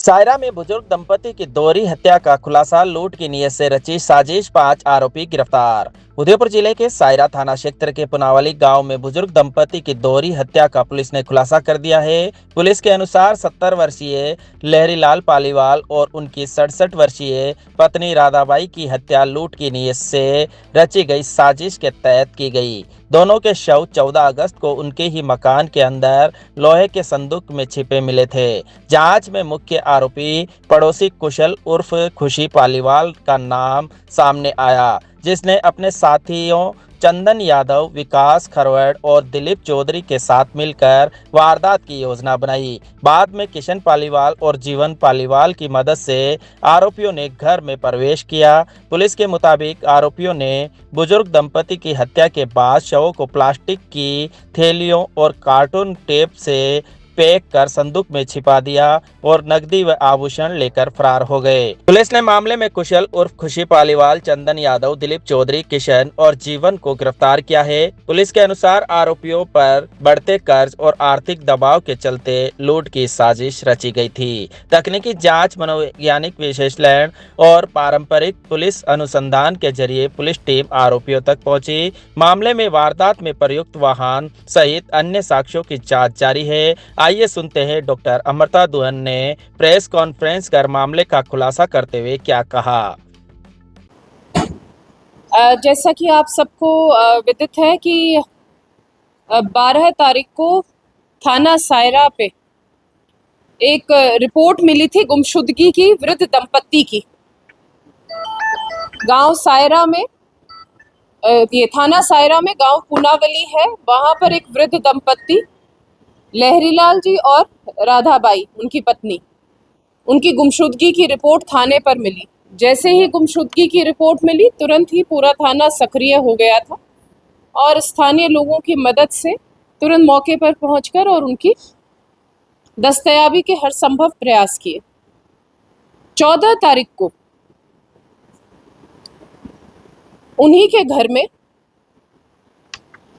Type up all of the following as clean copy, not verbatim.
सायरा में बुजुर्ग दंपति की दोहरी हत्या का खुलासा। लूट की नीयत से रची साजिश, 5 आरोपी गिरफ्तार। उदयपुर जिले के सायरा थाना क्षेत्र के पुनावली गांव में बुजुर्ग दंपति की दोहरी हत्या का पुलिस ने खुलासा कर दिया है। पुलिस के अनुसार 70 वर्षीय लहरीलाल पालीवाल और उनकी 67 वर्षीय पत्नी राधाबाई की हत्या लूट की नीयत से रची गई साजिश के तहत की गई। दोनों के शव 14 अगस्त को उनके ही मकान के अंदर लोहे के संदूक में छिपे मिले थे। जांच में मुख्य आरोपी पड़ोसी कुशल उर्फ खुशी पालीवाल का नाम सामने आया, जिसने अपने साथियों चंदन यादव, विकास खरवड़ और दिलीप चौधरी के साथ मिलकर वारदात की योजना बनाई। बाद में किशन पालीवाल और जीवन पालीवाल की मदद से आरोपियों ने घर में प्रवेश किया। पुलिस के मुताबिक आरोपियों ने बुजुर्ग दंपति की हत्या के बाद शवों को प्लास्टिक की थैलियों और कार्टून टेप से पैक कर संदूक में छिपा दिया और नकदी व आभूषण लेकर फरार हो गए। पुलिस ने मामले में कुशल उर्फ खुशी पालीवाल, चंदन यादव, दिलीप चौधरी, किशन और जीवन को गिरफ्तार किया है। पुलिस के अनुसार आरोपियों पर बढ़ते कर्ज और आर्थिक दबाव के चलते लूट की साजिश रची गई थी। तकनीकी जांच, मनोवैज्ञानिक विश्लेषण और पारंपरिक पुलिस अनुसंधान के जरिए पुलिस टीम आरोपियों तक पहुंची। मामले में वारदात में प्रयुक्त वाहन सहित अन्य साक्ष्यों की जांच जारी है। आइए सुनते हैं डॉक्टर अमृता दुहन ने प्रेस कॉन्फ्रेंस कर मामले का खुलासा करते हुए क्या कहा। जैसा कि आप सबको विदित है कि 12 तारीख को थाना सायरा पे एक रिपोर्ट मिली थी गुमशुदगी की वृद्ध दंपत्ति की। गांव सायरा में ये थाना सायरा में गांव पुनावली है, वहां पर एक वृद्ध दंपत्ति लहरीलाल जी और राधाबाई उनकी पत्नी, उनकी गुमशुदगी की रिपोर्ट थाने पर मिली। जैसे ही गुमशुदगी की रिपोर्ट मिली, तुरंत ही पूरा थाना सक्रिय हो गया था और स्थानीय लोगों की मदद से तुरंत मौके पर पहुंचकर और उनकी दस्तयाबी के हर संभव प्रयास किए। 14 तारीख को उन्हीं के घर में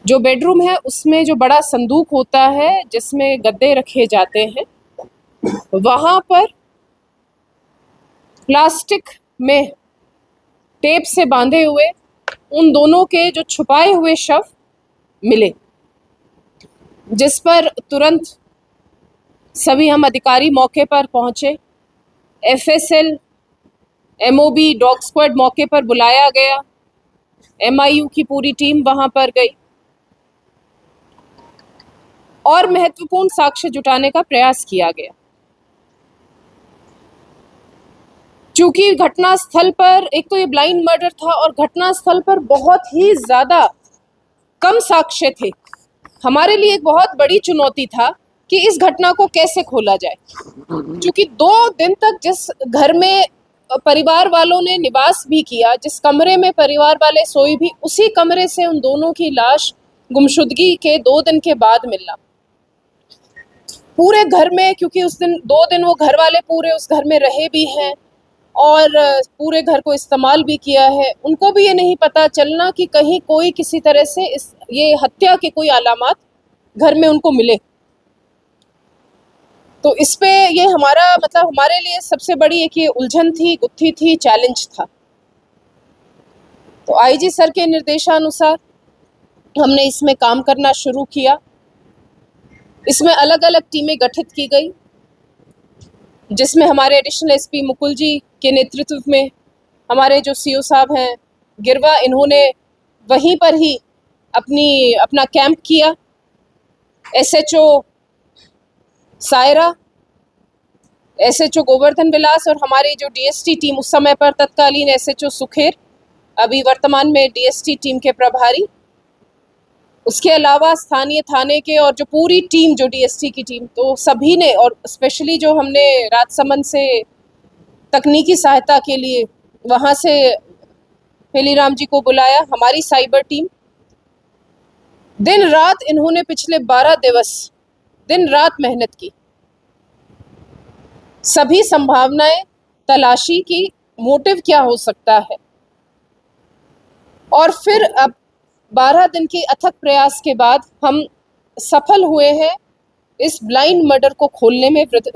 जो बेडरूम है, उसमें जो बड़ा संदूक होता है जिसमें गद्दे रखे जाते हैं, वहां पर प्लास्टिक में टेप से बांधे हुए उन दोनों के जो छुपाए हुए शव मिले, जिस पर तुरंत सभी हम अधिकारी मौके पर पहुंचे। एफएसएल, एमओबी, डॉग स्क्वाड मौके पर बुलाया गया। एमआईयू की पूरी टीम वहां पर गई और महत्वपूर्ण साक्ष्य जुटाने का प्रयास किया गया। चूंकि घटनास्थल पर एक तो ये ब्लाइंड मर्डर था और घटनास्थल पर बहुत ही ज्यादा कम साक्ष्य थे, हमारे लिए एक बहुत बड़ी चुनौती था कि इस घटना को कैसे खोला जाए। क्योंकि 2 दिन तक जिस घर में परिवार वालों ने निवास भी किया, जिस कमरे में परिवार वाले सोई भी, उसी कमरे से उन दोनों की लाश गुमशुदगी के 2 दिन के बाद मिलना, पूरे घर में, क्योंकि उस दिन 2 दिन वो घर वाले पूरे उस घर में रहे भी हैं और पूरे घर को इस्तेमाल भी किया है, उनको भी ये नहीं पता चलना कि कहीं कोई किसी तरह से ये हत्या के कोई अलामात घर में उनको मिले। तो इस पे ये हमारे लिए सबसे बड़ी एक ये उलझन थी, गुत्थी थी, चैलेंज था। तो आईजी सर के निर्देशानुसार हमने इसमें काम करना शुरू किया। इसमें अलग अलग टीमें गठित की गई, जिसमें हमारे एडिशनल एसपी मुकुल जी के नेतृत्व में हमारे जो सीओ साहब हैं गिरवा, इन्होंने वहीं पर ही अपना कैंप किया। एसएचओ सायरा, एसएचओ गोवर्धन विलास और हमारी जो डीएसटी टीम उस समय पर तत्कालीन एसएचओ सुखेर, अभी वर्तमान में डीएसटी टीम के प्रभारी, उसके अलावा स्थानीय थाने के और जो पूरी टीम, जो डीएसटी की टीम, तो सभी ने, और स्पेशली जो हमने राजसमंद से तकनीकी सहायता के लिए वहाँ से हेलीराम जी को बुलाया, हमारी साइबर टीम, दिन रात इन्होंने पिछले 12 दिवस दिन रात मेहनत की। सभी संभावनाएं तलाशी की, मोटिव क्या हो सकता है, और फिर अब 12 दिन के अथक प्रयास के बाद हम सफल हुए हैं इस ब्लाइंड मर्डर को खोलने में वृद्ध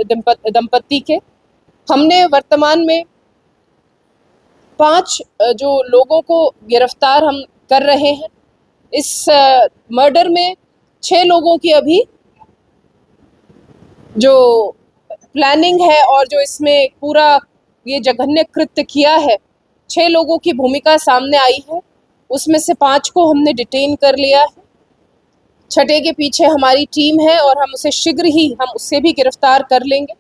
दंपत्ति के। हमने वर्तमान में 5 जो लोगों को गिरफ्तार हम कर रहे हैं। इस मर्डर में 6 लोगों की अभी जो प्लानिंग है और जो इसमें पूरा ये जघन्य कृत्य किया है, 6 लोगों की भूमिका सामने आई है। उसमें से 5 को हमने डिटेन कर लिया है। छठे के पीछे हमारी टीम है और हम उसे शीघ्र ही हम उससे भी गिरफ्तार कर लेंगे।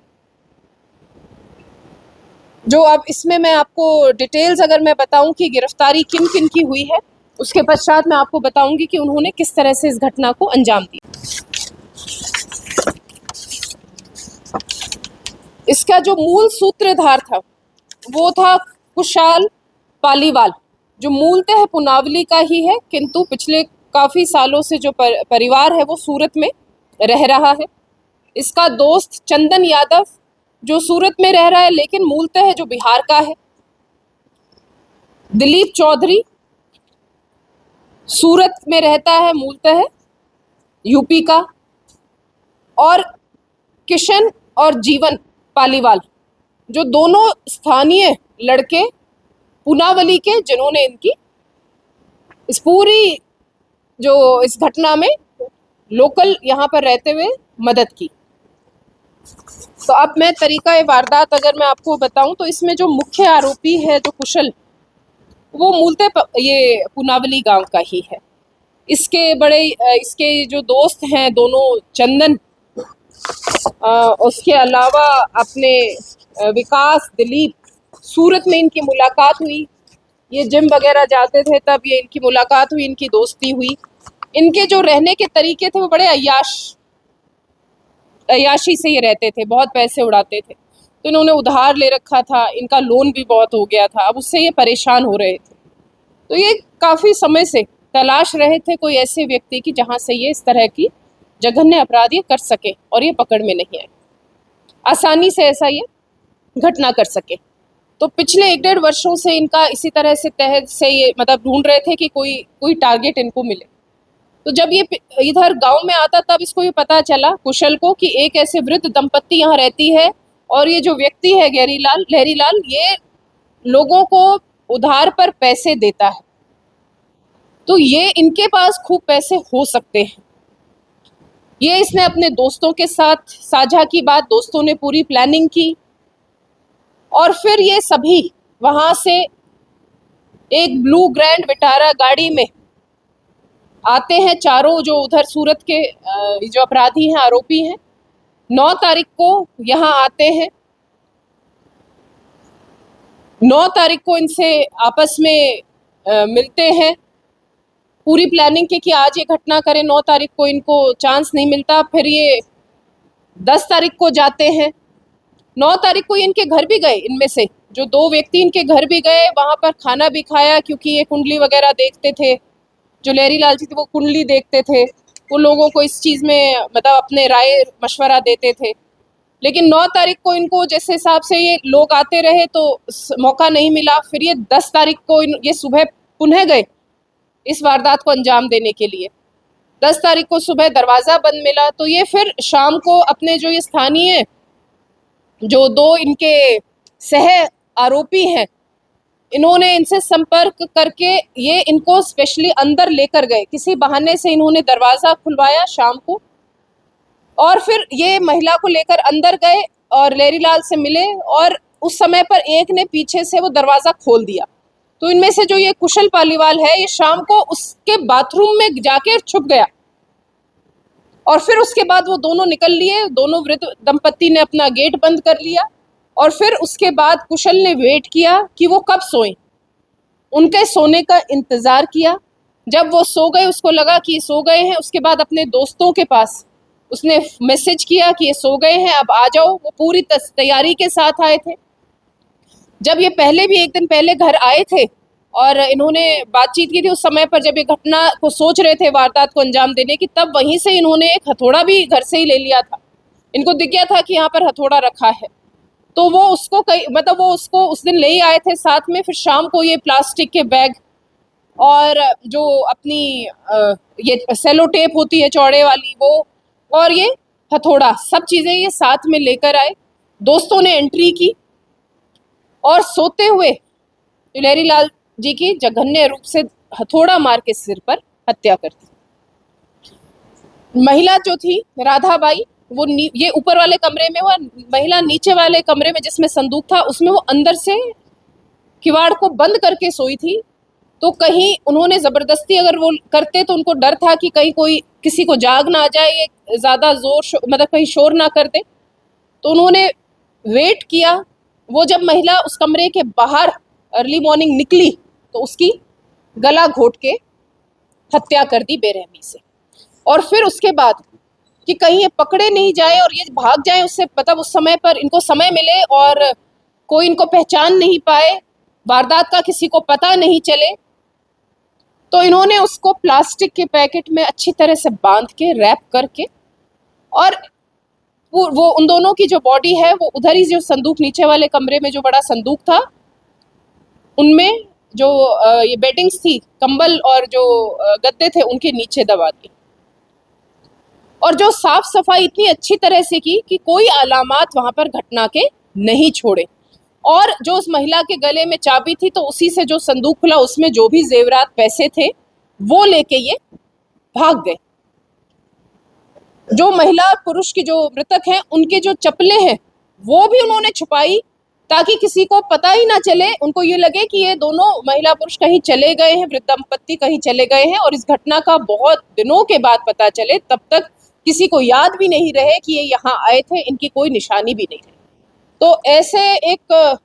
जो अब इसमें मैं आपको डिटेल्स अगर मैं बताऊं कि गिरफ्तारी किन किन की हुई है, उसके पश्चात मैं आपको बताऊंगी कि उन्होंने किस तरह से इस घटना को अंजाम दिया। इसका जो मूल सूत्रधार था वो था कुशाल पालीवाल, जो मूलतः पुनावली का ही है, किंतु पिछले काफ़ी सालों से जो परिवार है वो सूरत में रह रहा है। इसका दोस्त चंदन यादव जो सूरत में रह रहा है लेकिन मूलतः जो बिहार का है। दिलीप चौधरी सूरत में रहता है, मूलतः यूपी का। और किशन और जीवन पालीवाल जो दोनों स्थानीय लड़के पुनावली के, जिन्होंने इनकी इस पूरी जो इस घटना में लोकल यहाँ पर रहते हुए मदद की। तो अब मैं तरीका ये वारदात अगर मैं आपको बताऊं तो इसमें जो मुख्य आरोपी है जो कुशल, वो मूलतः ये पुनावली गांव का ही है। इसके जो दोस्त हैं दोनों चंदन, उसके अलावा अपने विकास, दिलीप, सूरत में इनकी मुलाकात हुई। ये जिम वगैरह जाते थे तब ये इनकी मुलाकात हुई, इनकी दोस्ती हुई। इनके जो रहने के तरीके थे वो बड़े अय्याशी से ये रहते थे, बहुत पैसे उड़ाते थे। तो इन्होंने उधार ले रखा था, इनका लोन भी बहुत हो गया था, अब उससे ये परेशान हो रहे थे। तो ये काफ़ी समय से तलाश रहे थे कोई ऐसे व्यक्ति की जहाँ से ये इस तरह की जघन्य अपराध ये कर सके और ये पकड़ में नहीं आए, आसानी से ऐसा ये घटना कर सके। तो पिछले 1-1.5 वर्षों से इनका इसी तरह से तहत से ये मतलब ढूंढ रहे थे कि कोई टारगेट इनको मिले। तो जब ये इधर गांव में आता तब इसको ये पता चला कुशल को कि एक ऐसे वृद्ध दंपत्ति यहाँ रहती है और ये जो व्यक्ति है लहरीलाल ये लोगों को उधार पर पैसे देता है। तो ये इनके पास खूब पैसे हो सकते हैं। ये इसने अपने दोस्तों के साथ साझा की बात, दोस्तों ने पूरी प्लानिंग की और फिर ये सभी वहाँ से एक ब्लू ग्रैंड विटारा गाड़ी में आते हैं। चारों जो उधर सूरत के जो अपराधी हैं, आरोपी हैं, 9 तारीख को यहाँ आते हैं। 9 तारीख को इनसे आपस में मिलते हैं, पूरी प्लानिंग की कि आज ये घटना करें। 9 तारीख को इनको चांस नहीं मिलता, फिर ये 10 तारीख को जाते हैं। 9 तारीख को ये इनके घर भी गए, इनमें से जो 2 व्यक्ति इनके घर भी गए, वहाँ पर खाना भी खाया, क्योंकि ये कुंडली वगैरह देखते थे। जो लहरीलाल जी थे वो कुंडली देखते थे, वो लोगों को इस चीज़ में मतलब अपने राय मशवरा देते थे। लेकिन 9 तारीख को इनको जैसे हिसाब से ये लोग आते रहे तो मौका नहीं मिला। फिर ये 10 तारीख को ये सुबह पुनः गए इस वारदात को अंजाम देने के लिए। 10 तारीख को सुबह दरवाज़ा बंद मिला, तो ये फिर शाम को अपने जो ये स्थानीय जो 2 इनके सह आरोपी हैं, इन्होंने इनसे संपर्क करके ये इनको स्पेशली अंदर लेकर गए। किसी बहाने से इन्होंने दरवाज़ा खुलवाया शाम को और फिर ये महिला को लेकर अंदर गए और लहरीलाल से मिले और उस समय पर एक ने पीछे से वो दरवाज़ा खोल दिया। तो इनमें से जो ये कुशल पालीवाल है, ये शाम को उसके बाथरूम में जाके छुप गया और फिर उसके बाद वो दोनों निकल लिए। दोनों वृद्ध दंपत्ति ने अपना गेट बंद कर लिया और फिर उसके बाद कुशल ने वेट किया कि वो कब सोएं, उनके सोने का इंतज़ार किया। जब वो सो गए, उसको लगा कि ये सो गए हैं, उसके बाद अपने दोस्तों के पास उसने मैसेज किया कि ये सो गए हैं, अब आ जाओ। वो पूरी तैयारी के साथ आए थे। जब ये पहले भी 1 दिन पहले घर आए थे और इन्होंने बातचीत की थी, उस समय पर जब ये घटना को सोच रहे थे वारदात को अंजाम देने की, तब वहीं से इन्होंने एक हथौड़ा भी घर से ही ले लिया था। इनको दिख गया था कि यहाँ पर हथौड़ा रखा है, तो वो उसको वो उसको उस दिन ले ही आए थे साथ में। फिर शाम को ये प्लास्टिक के बैग और जो अपनी ये सेलो टेप होती है चौड़े वाली, वो और ये हथौड़ा, सब चीज़ें ये साथ में लेकर आए। दोस्तों ने एंट्री की और सोते हुए दुलेरी लाल जी की जघन्य रूप से हथौड़ा मार के सिर पर हत्या कर दी। महिला जो थी राधाबाई, वो ये ऊपर वाले कमरे में, वो महिला नीचे वाले कमरे में जिसमें संदूक था उसमें वो अंदर से किवाड़ को बंद करके सोई थी। तो कहीं उन्होंने जबरदस्ती अगर वो करते तो उनको डर था कि कहीं कोई किसी को जाग ना आ जाए, ये ज्यादा मतलब कहीं शोर ना कर दे, तो उन्होंने वेट किया। वो जब महिला उस कमरे के बाहर अर्ली मॉर्निंग निकली तो उसकी गला घोट के हत्या कर दी बेरहमी से। और फिर उसके बाद कि कहीं ये पकड़े नहीं जाए और ये भाग जाए, उससे मतलब उस समय पर इनको समय मिले और कोई इनको पहचान नहीं पाए, वारदात का किसी को पता नहीं चले, तो इन्होंने उसको प्लास्टिक के पैकेट में अच्छी तरह से बांध के रैप करके, और वो उन दोनों की जो बॉडी है वो उधर ही जो संदूक नीचे वाले कमरे में जो बड़ा संदूक था उनमें जो ये बेडिंग्स थी, कंबल और जो गद्दे थे उनके नीचे दबा दिए। और जो साफ सफाई इतनी अच्छी तरह से की कि कोई अलामात वहां पर घटना के नहीं छोड़े। और जो उस महिला के गले में चाबी थी तो उसी से जो संदूक खुला उसमें जो भी जेवरात पैसे थे वो लेके ये भाग गए। जो महिला और पुरुष की जो मृतक हैं उनके जो चप्पलें हैं वो भी उन्होंने छुपाई ताकि किसी को पता ही ना चले, उनको ये लगे कि ये दोनों महिला पुरुष कहीं चले गए हैं, वृद्ध दंपत्ति कहीं चले गए हैं, और इस घटना का बहुत दिनों के बाद पता चले, तब तक किसी को याद भी नहीं रहे कि ये यहाँ आए थे, इनकी कोई निशानी भी नहीं रही। तो ऐसे एक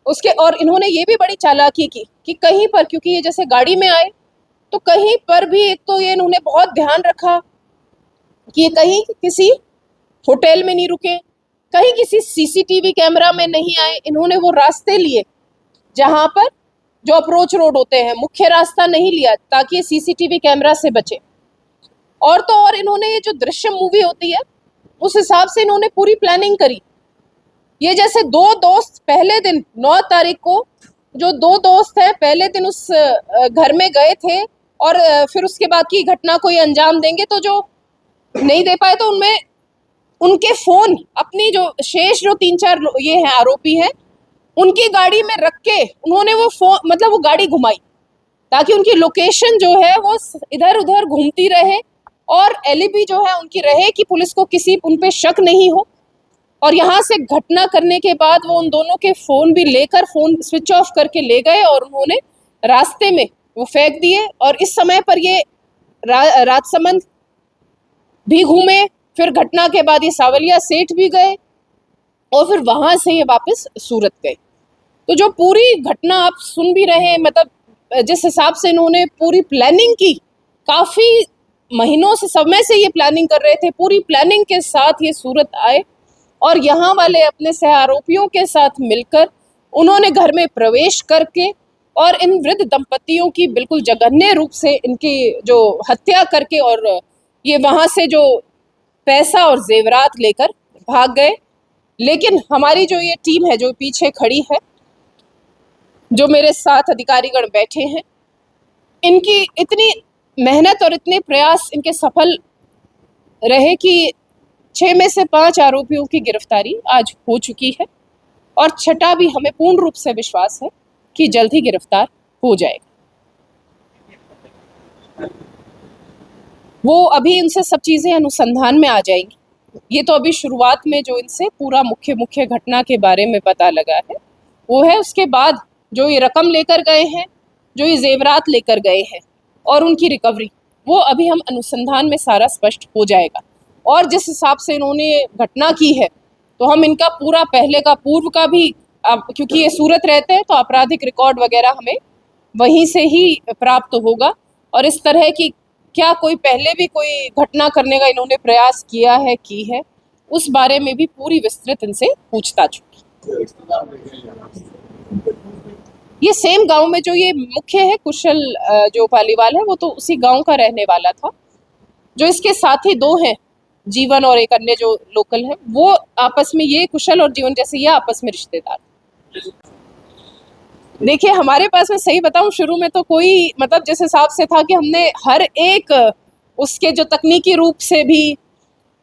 उसके, और इन्होंने ये भी बड़ी चालाकी की कि कहीं पर, क्योंकि ये जैसे गाड़ी में आए तो कहीं पर भी एक तो ये इन्होंने बहुत ध्यान रखा कि ये कहीं किसी होटल में नहीं रुके, कहीं किसी सीसीटीवी कैमरा में नहीं आए। इन्होंने वो रास्ते लिए जहां पर जो अप्रोच रोड होते हैं, मुख्य रास्ता नहीं लिया ताकि सीसीटीवी कैमरा से बचे। और तो और इन्होंने ये जो दृश्य मूवी होती है उस हिसाब से इन्होंने पूरी प्लानिंग करी। ये जैसे दो दोस्त पहले दिन 9 तारीख को जो दो दोस्त हैं पहले दिन उस घर में गए थे और फिर उसके बाद की घटना को ये अंजाम देंगे, तो जो नहीं दे पाए तो उनमें उनके फोन अपनी जो शेष जो 3-4 ये हैं आरोपी हैं उनकी गाड़ी में रख के उन्होंने वो फोन मतलब वो गाड़ी घुमाई ताकि उनकी लोकेशन जो है वो इधर उधर घूमती रहे और एलिबी जो है उनकी रहे कि पुलिस को किसी उन पे शक नहीं हो। और यहाँ से घटना करने के बाद वो उन दोनों के फोन भी लेकर फोन स्विच ऑफ करके ले गए और उन्होंने रास्ते में वो फेंक दिए। और इस समय पर ये राजसमंद भी घूमे, फिर घटना के बाद ये सावलिया सेठ भी गए और फिर वहां से ये वापस सूरत गए। तो जो पूरी घटना आप सुन भी रहे हैं, मतलब जिस हिसाब से इन्होंने पूरी प्लानिंग की, काफी महीनों से समय से ये प्लानिंग कर रहे थे, पूरी प्लानिंग के साथ ये सूरत आए और यहाँ वाले अपने सह आरोपियों के साथ मिलकर उन्होंने घर में प्रवेश करके और इन वृद्ध दंपतियों की बिल्कुल जघन्य रूप से इनकी जो हत्या करके और ये वहां से जो पैसा और जेवरात लेकर भाग गए। लेकिन हमारी जो ये टीम है जो पीछे खड़ी है, जो मेरे साथ अधिकारीगण बैठे हैं, इनकी इतनी मेहनत और इतने प्रयास इनके सफल रहे कि 6 में से 5 आरोपियों की गिरफ्तारी आज हो चुकी है और छठा भी हमें पूर्ण रूप से विश्वास है कि जल्द ही गिरफ्तार हो जाएगा। वो अभी इनसे सब चीजें अनुसंधान में आ जाएंगी। ये तो अभी शुरुआत में जो इनसे पूरा मुख्य घटना के बारे में पता लगा है वो है। उसके बाद जो ये रकम लेकर गए हैं, जो ये जेवरात लेकर गए हैं और उनकी रिकवरी, वो अभी हम अनुसंधान में सारा स्पष्ट हो जाएगा। और जिस हिसाब से इन्होंने घटना की है तो हम इनका पूरा पहले का पूर्व का भी, क्योंकि ये सूरत रहते हैं तो आपराधिक रिकॉर्ड वगैरह हमें वहीं से ही प्राप्त होगा। और इस तरह की क्या कोई पहले भी कोई घटना करने का इन्होंने प्रयास किया है की है, उस बारे में भी पूरी विस्तृत इनसे पूछताछ होगी। ये सेम गांव में जो ये मुख्य है कुशल जो पालीवाल है वो तो उसी गांव का रहने वाला था। जो इसके साथी 2 हैं, जीवन और एक अन्य जो लोकल है, वो आपस में, ये कुशल और जीवन जैसे ये आपस में रिश्तेदार। देखिए हमारे पास, मैं सही बताऊं, शुरू में तो कोई मतलब जिस हिसाब से था कि हमने हर एक उसके जो तकनीकी रूप से भी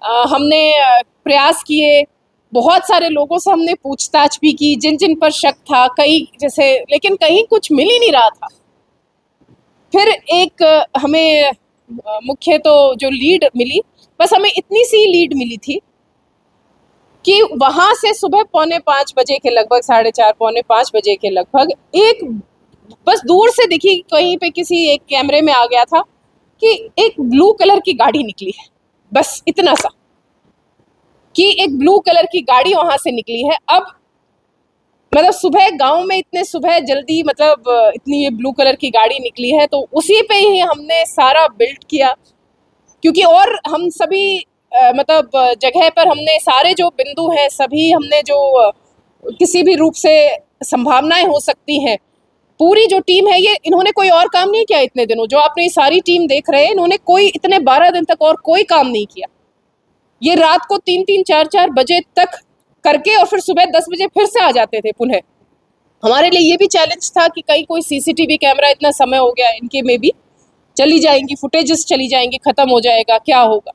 हमने प्रयास किए बहुत सारे लोगों से हमने पूछताछ भी की, जिन जिन पर शक था, कई जैसे, लेकिन कहीं कुछ मिल ही नहीं रहा था। फिर एक हमें मुख्य तो जो लीड मिली, बस हमें इतनी सी लीड मिली थी कि वहां से सुबह 4:45 बजे के लगभग, 4:30 4:45 बजे के लगभग, एक बस दूर से दिखी, कहीं पे किसी एक कैमरे में आ गया था कि एक ब्लू कलर की गाड़ी निकली है। बस इतना सा कि एक ब्लू कलर की गाड़ी वहां से निकली है। अब मतलब सुबह गांव में इतने सुबह जल्दी, मतलब इतनी ये ब्लू कलर की गाड़ी निकली है, तो उसी पे ही हमने सारा बिल्ड किया, क्योंकि और हम सभी मतलब जगह पर हमने सारे जो बिंदु हैं सभी हमने जो किसी भी रूप से संभावनाएं हो सकती हैं, पूरी जो टीम है ये, इन्होंने कोई और काम नहीं किया इतने दिनों, जो आपने सारी टीम देख रहे हैं, इन्होंने कोई इतने 12 दिन तक और कोई काम नहीं किया। ये रात को 3-3 4-4 बजे तक करके और फिर सुबह 10 बजे फिर से आ जाते थे पुनः। हमारे लिए ये भी चैलेंज था कि कहीं कोई सीसीटीवी कैमरा, इतना समय हो गया, इनके में भी चली जाएंगी फुटेजेस, चली जाएंगी, खत्म हो जाएगा, क्या होगा।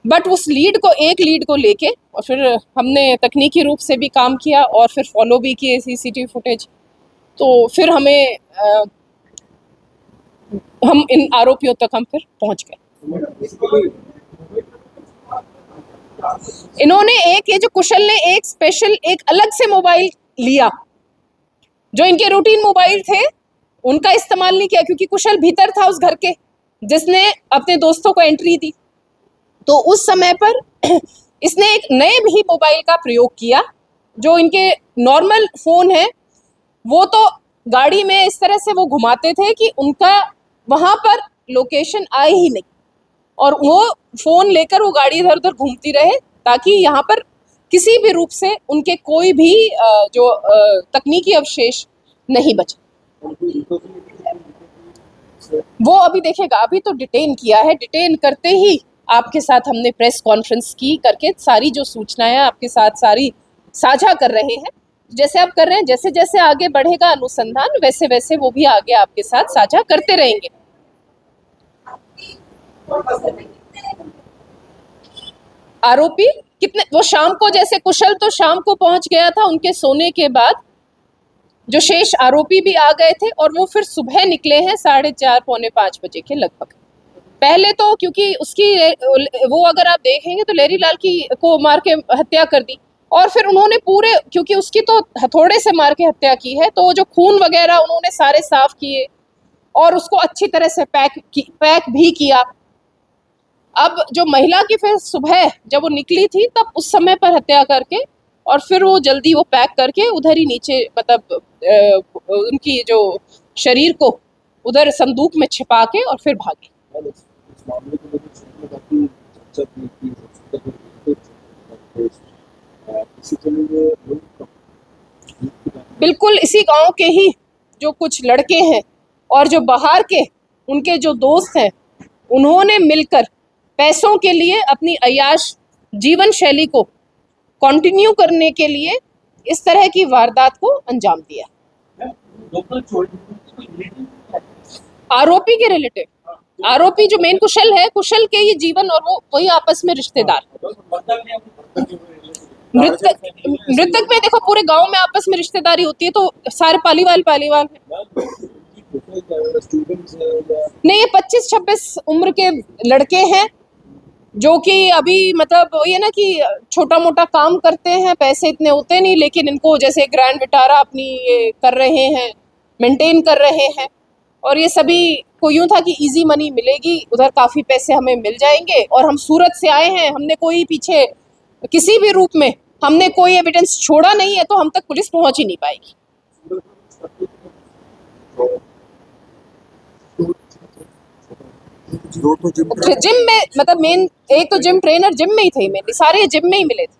बट उस एक लीड को लेके और फिर हमने तकनीकी रूप से भी काम किया और फिर फॉलो भी किए सीसीटीवी फुटेज। तो फिर हम इन आरोपियों तक हम फिर पहुंच गए। इन्होंने ये जो कुशल ने एक स्पेशल, एक अलग से मोबाइल लिया, जो इनके रूटीन मोबाइल थे उनका इस्तेमाल नहीं किया, क्योंकि कुशल भीतर था उस घर के, जिसने अपने दोस्तों को एंट्री दी। तो उस समय पर इसने एक नए भी मोबाइल का प्रयोग किया, जो इनके नॉर्मल फोन है वो तो गाड़ी में इस तरह से वो घुमाते थे कि उनका वहां पर लोकेशन आए ही नहीं, और वो फोन लेकर वो गाड़ी इधर उधर घूमती रहे, ताकि यहाँ पर किसी भी रूप से उनके कोई भी जो तकनीकी अवशेष नहीं बचे। वो अभी देखेगा, अभी तो डिटेन किया है, डिटेन करते ही आपके साथ हमने प्रेस कॉन्फ्रेंस की, करके सारी जो सूचनाएं आपके साथ सारी साझा कर रहे हैं, जैसे आप कर रहे हैं। जैसे जैसे आगे बढ़ेगा अनुसंधान, वैसे वैसे वो भी आगे आपके साथ साझा करते रहेंगे। आरोपी कितने, वो शाम को, जैसे कुशल तो शाम को पहुंच गया था, उनके सोने के बाद जो शेष आरोपी भी आ गए थे, और वो फिर सुबह निकले हैं 4:30 4:45 बजे के लगभग। पहले तो क्योंकि उसकी वो अगर आप देखेंगे तो लेरी लाल की को मार के हत्या कर दी, और फिर उन्होंने पूरे, क्योंकि उसकी तो हथौड़े से मार के हत्या की है, तो जो खून वगैरह उन्होंने सारे साफ किए और उसको अच्छी तरह से पैक भी किया। अब जो महिला की फिर सुबह जब वो निकली थी, तब उस समय पर हत्या करके और फिर वो जल्दी वो पैक करके उधर ही नीचे, मतलब उनकी जो शरीर को उधर संदूक में छिपा के और फिर भागे। बिल्कुल इसी गांव के ही जो कुछ लड़के हैं और जो बाहर के उनके जो दोस्त हैं, उन्होंने मिलकर पैसों के लिए अपनी अय्याश जीवन शैली को कंटिन्यू करने के लिए इस तरह की वारदात को अंजाम दिया। आरोपी के रिलेटिव, आरोपी जो मेन कुशल है, कुशल के ही जीवन और वो वही आपस में रिश्तेदार। मृतक में देखो पूरे गांव में आपस में रिश्तेदारी होती है, तो सारे पालीवाल नहीं, ये 25-26 उम्र के लड़के हैं, जो कि अभी मतलब ये ना कि छोटा मोटा काम करते हैं, पैसे इतने होते नहीं, लेकिन इनको जैसे ग्रैंड विटारा अपनी ये कर रहे हैं, मेंटेन कर रहे हैं, और ये सभी को यूं था कि इजी मनी मिलेगी, उधर काफी पैसे हमें मिल जाएंगे, और हम सूरत से आए हैं, हमने कोई पीछे किसी भी रूप में हमने कोई एविडेंस छोड़ा नहीं है, तो हम तक पुलिस पहुंच ही नहीं पाएगी। जिम में, मतलब मेन एक तो जिम ट्रेनर जिम में ही थे, मेनली सारे जिम में ही मिले थे।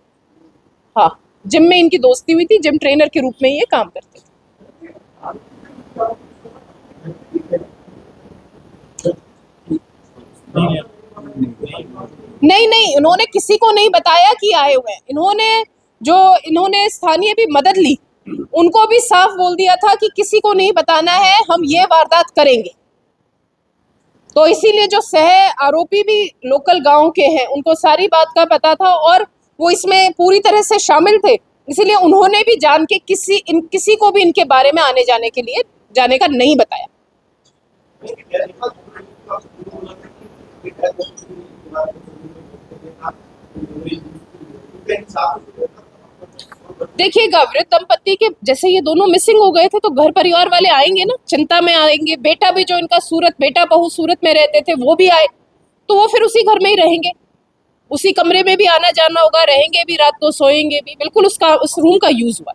हाँ, जिम में इनकी दोस्ती हुई थी, जिम ट्रेनर के रूप में ये काम करते थे। नहीं, उन्होंने किसी को नहीं बताया कि आए हुए हैं। इन्होंने स्थानीय भी मदद ली, उनको भी साफ बोल दिया था कि किसी को नहीं बताना है, हम ये वारदात करेंगे। तो इसीलिए जो सह आरोपी भी लोकल गांव के हैं, उनको सारी बात का पता था, और वो इसमें पूरी तरह से शामिल थे, इसीलिए उन्होंने भी जान के किसी को भी इनके बारे में आने जाने के लिए जाने का नहीं बताया। देखिएगा, वृद्ध दंपति के जैसे ये दोनों मिसिंग हो गए थे तो घर परिवार वाले आएंगे ना, चिंता में आएंगे। बेटा भी जो इनका बेटा बहू सूरत में रहते थे वो भी आए, तो वो फिर उसी घर में ही रहेंगे, उसी कमरे में भी आना जाना होगा, रहेंगे भी, रात को सोएंगे भी, बिल्कुल उस रूम का यूज हुआ।